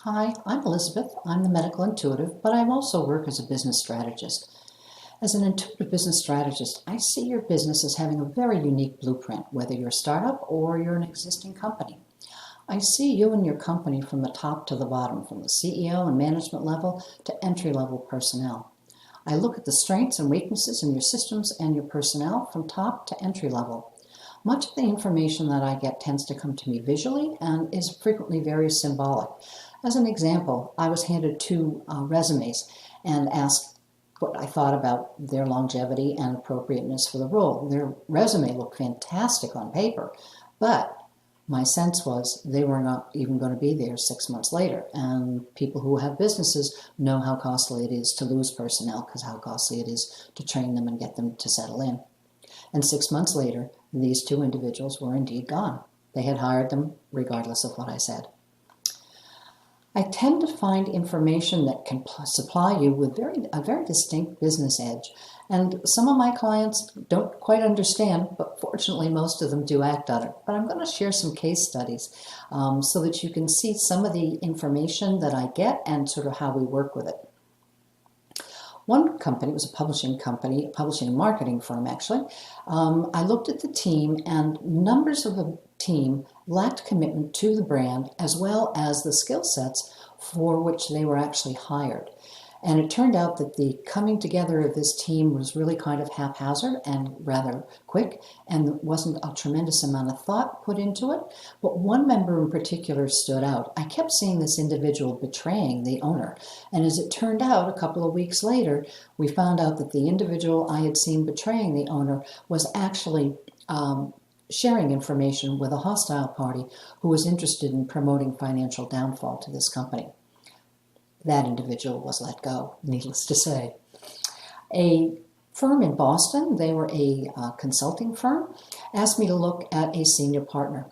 Hi, I'm Elizabeth. I'm the medical intuitive, but I also work as a business strategist. As an intuitive business strategist, I see your business as having a very unique blueprint, whether you're a startup or you're an existing company. I see you and your company from the top to the bottom, from the CEO and management level to entry-level personnel. I look at the strengths and weaknesses in your systems and your personnel from top to entry level. Much of the information that I get tends to come to me visually and is frequently very symbolic. As an example, I was handed two resumes and asked what I thought about their longevity and appropriateness for the role. Their resume looked fantastic on paper, but my sense was they were not even going to be there 6 months later. And people who have businesses know how costly it is to lose personnel, because how costly it is to train them and get them to settle in. And 6 months later, these two individuals were indeed gone. They had hired them regardless of what I said. I tend to find information that can supply you with a very distinct business edge. And some of my clients don't quite understand, but fortunately most of them do act on it. But I'm going to share some case studies so that you can see some of the information that I get and sort of how we work with it. One company, it was a publishing company, publishing and marketing firm actually. I looked at the team, and numbers of the team lacked commitment to the brand as well as the skill sets for which they were actually hired. And it turned out that the coming together of this team was really kind of haphazard and rather quick, and there wasn't a tremendous amount of thought put into it. But one member in particular stood out. I kept seeing this individual betraying the owner. And as it turned out, a couple of weeks later, we found out that the individual I had seen betraying the owner was actually sharing information with a hostile party who was interested in promoting financial downfall to this company. That individual was let go, needless to say. A firm in Boston, they were a consulting firm, asked me to look at a senior partner.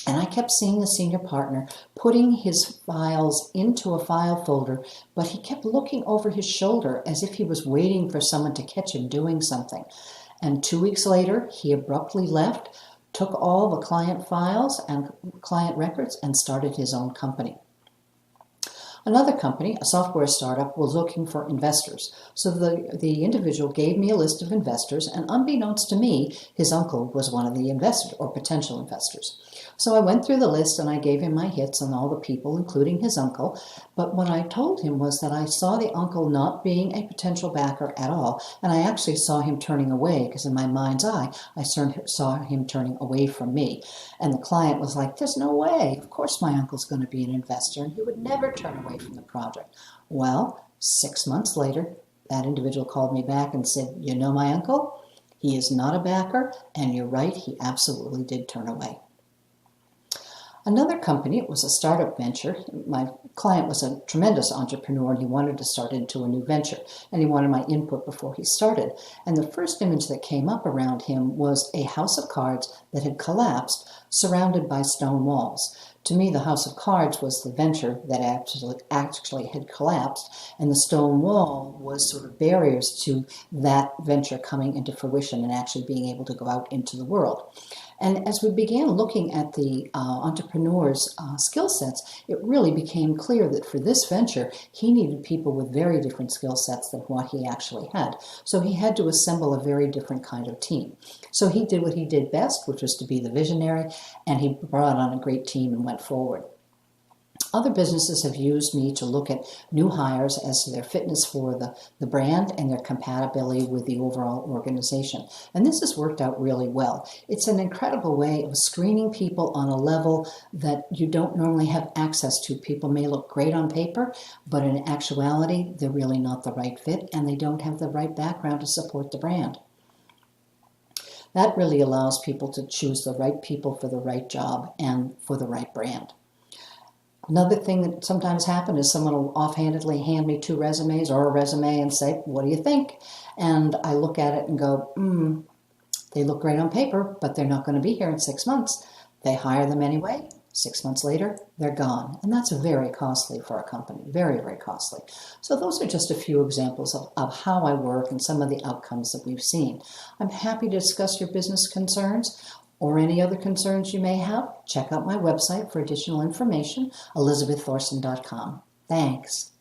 And I kept seeing the senior partner putting his files into a file folder, but he kept looking over his shoulder as if he was waiting for someone to catch him doing something. And 2 weeks later, he abruptly left, took all the client files and client records, and started his own company. Another company, a software startup, was looking for investors. So the individual gave me a list of investors, and unbeknownst to me, his uncle was one of the investors or potential investors. So I went through the list and I gave him my hits on all the people, including his uncle. But what I told him was that I saw the uncle not being a potential backer at all, and I actually saw him turning away, because in my mind's eye, I saw him turning away from me. And the client was like, "There's no way. Of course my uncle's going to be an investor, and he would never turn away from the project." Well, 6 months later, that individual called me back and said, "You know my uncle? He is not a backer, and you're right, he absolutely did turn away." Another company, it was a startup venture. My client was a tremendous entrepreneur, and he wanted to start into a new venture, and he wanted my input before he started. And the first image that came up around him was a house of cards that had collapsed, surrounded by stone walls. To me, the house of cards was the venture that actually had collapsed, and the stone wall was sort of barriers to that venture coming into fruition and actually being able to go out into the world. And as we began looking at the entrepreneur's skill sets, it really became clear that for this venture, he needed people with very different skill sets than what he actually had. So he had to assemble a very different kind of team. So he did what he did best, which was to be the visionary, and he brought on a great team and went forward. Other businesses have used me to look at new hires as to their fitness for the brand and their compatibility with the overall organization. And this has worked out really well. It's an incredible way of screening people on a level that you don't normally have access to. People may look great on paper, but in actuality, they're really not the right fit, and they don't have the right background to support the brand. That really allows people to choose the right people for the right job and for the right brand. Another thing that sometimes happens is someone will offhandedly hand me two resumes or a resume and say, "What do you think?" And I look at it and go, they look great on paper, but they're not going to be here in 6 months. They hire them anyway. 6 months later, they're gone. And that's very costly for a company, very, very costly. So those are just a few examples of how I work and some of the outcomes that we've seen. I'm happy to discuss your business concerns or any other concerns you may have, check out my website for additional information, elizabeththorson.com. Thanks.